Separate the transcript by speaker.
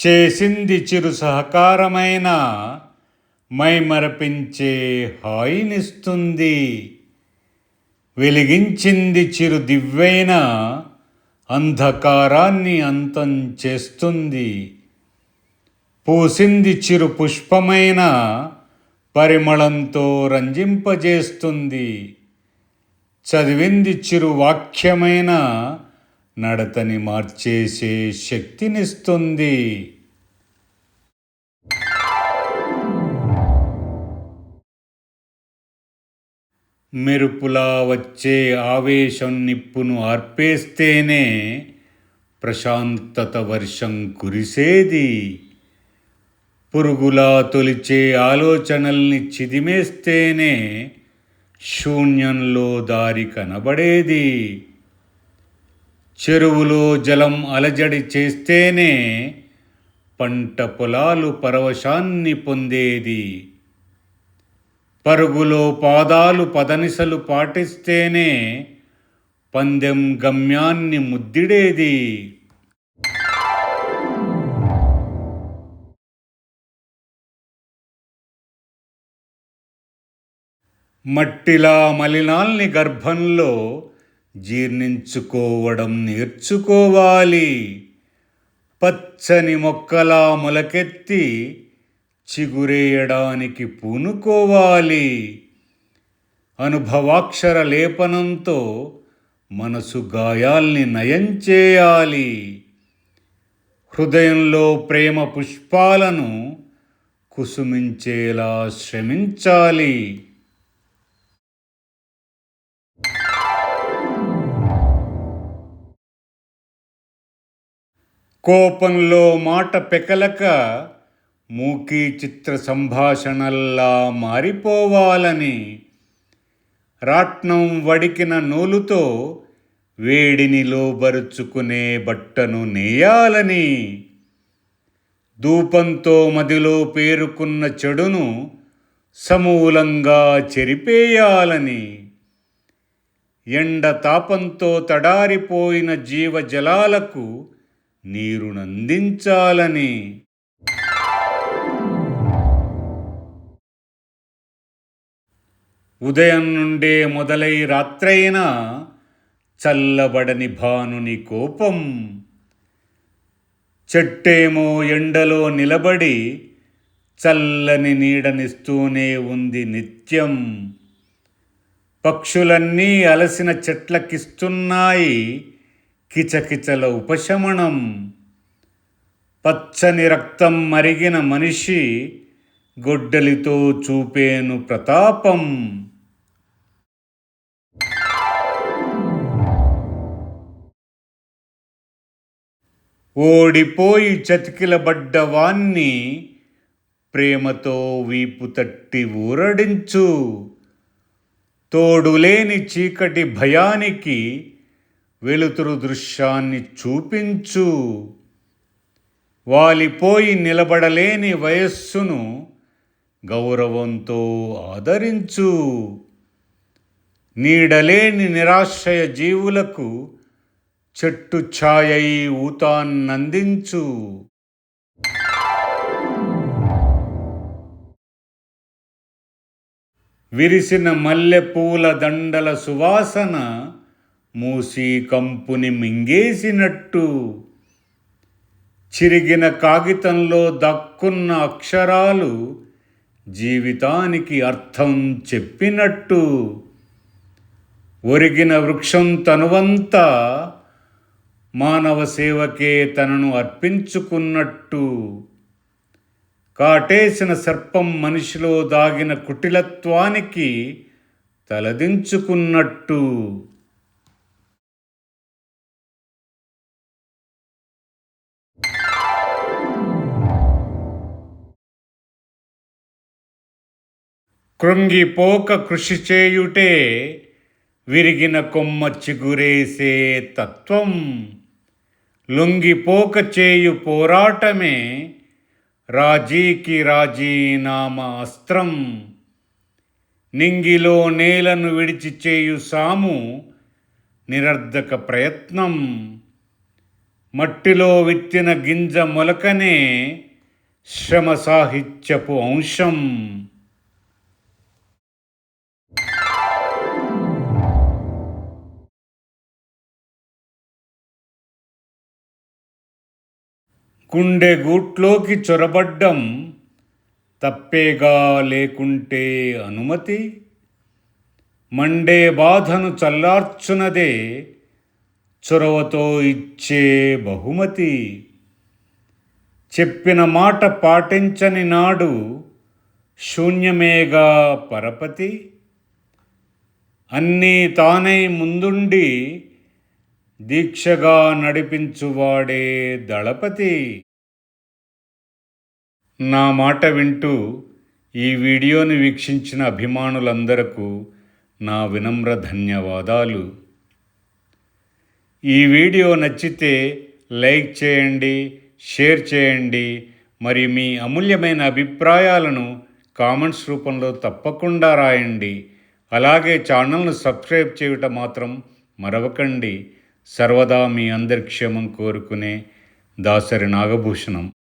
Speaker 1: చేసింది చిరు సహకారమైన మైమరపించే హాయినిస్తుంది. వెలిగించింది చిరు దివ్వైన అంధకారాన్ని అంతం చేస్తుంది. పూసింది చిరు పుష్పమైన పరిమళంతో రంజింపజేస్తుంది. చదివింది చిరు వాక్యమైన నడతని మార్చేసే శక్తినిస్తుంది. మెరుపులా వచ్చే ఆవేశం నిప్పును ఆర్పేస్తేనే ప్రశాంతత వర్షం కురిసేది. పురుగులా తొలిచే ఆలోచనల్ని చిదిమేస్తేనే శూన్యంలో దారి కనబడేది. చెరువులో జలం అలజడి చేస్తేనే పంట పొలాలు పరవశాన్ని పొందేది. పరుగులో పాదాలు పదనిసలు పాటిస్తేనే పందెం గమ్యాన్ని ముద్దిడేది. మట్టిలా మలినాల్ని గర్భంలో జీర్ణించుకోవడం నేర్చుకోవాలి. పచ్చని మొక్కలా మొలకెత్తి చిగురేయడానికి పూనుకోవాలి. అనుభవాక్షర లేపనంతో మనసు గాయాల్ని నయం చేయాలి. హృదయంలో ప్రేమ పుష్పాలను కుసుమించేలా శ్రమించాలి. కోపంలో మాట పెకలక మూకీ చిత్ర సంభాషణల్లా మారిపోవాలని, రాట్నం వడికిన నూలుతో వేడిని లోబరుచుకునే బట్టను నేయాలని, ధూపంతో మదిలో పేరుకున్న చెడును సమూలంగా చెరిపేయాలని, ఎండ తాపంతో తడారిపోయిన జీవజలాలకు నీరునందించాలని, ఉదయం నుండే మొదలై రాత్రైనా చల్లబడని భానుని కోపం. చెట్టేమో ఎండలో నిలబడి చల్లని నీడనిస్తూనే ఉంది నిత్యం. పక్షులన్నీ అలసిన చెట్లకిస్తున్నాయి కిచకిచల ఉపశమనం. పచ్చని రక్తం మరిగిన మనిషి గొడ్డలితో చూపేను ప్రతాపం. ఓడిపోయి చతికిలబడ్డవాన్ని ప్రేమతో వీపు తట్టి ఊరడించు. తోడులేని చీకటి భయానికి వెలుతురు దృశ్యాన్ని చూపించు. వాలిపోయి నిలబడలేని వయస్సును గౌరవంతో ఆదరించు. నీడలేని నిరాశ్రయ జీవులకు చెట్టు ఛాయై ఊతాన్నందించు. విరిసిన మల్లెపూల దండల సువాసన మూసి కంపుని మింగేసినట్టు, చిరిగిన కాగితంలో దక్కున్న అక్షరాలు జీవితానికి అర్థం చెప్పినట్టు, ఒరిగిన వృక్షం తనువంతా మానవ సేవకే తనను అర్పించుకున్నట్టు, కాటేసిన సర్పం మనిషిలో దాగిన కుటిలత్వానికి తలదించుకున్నట్టు. కృంగిపోక కృషి చేయుటే విరిగిన కొమ్మ చిగురేసే తత్వం. లొంగిపోక చేయు పోరాటమే రాజీకి రాజీనామా అస్త్రం. నింగిలో నేలను విడిచి చేయు సాము నిరర్ధక ప్రయత్నం. మట్టిలో విత్తిన గింజ మొలకనే శ్రమ సాహిత్యపు అంశం. గుండె గూట్లోకి చొరబడ్డం తప్పేగా, లేకుంటే అనుమతి. మండే బాధను చల్లార్చునదే చొరవతో ఇచ్చే బహుమతి. చెప్పిన మాట పాటించని నాడు శూన్యమేగా పరపతి. అన్నీ తానై ముందుండి దీక్షగా నడిపించువాడే దళపతి. నా మాట వింటూ ఈ వీడియోని వీక్షించిన అభిమానులందరకు నా వినమ్ర ధన్యవాదాలు. ఈ వీడియో నచ్చితే లైక్ చేయండి, షేర్ చేయండి. మరి మీ అమూల్యమైన అభిప్రాయాలను కామెంట్స్ రూపంలో తప్పకుండా రాయండి. అలాగే ఛానల్ను సబ్స్క్రైబ్ చేయటం మాత్రం మరవకండి. సర్వదా మీ అందరి క్షేమం కోరుకునే దాసరి నాగభూషణం.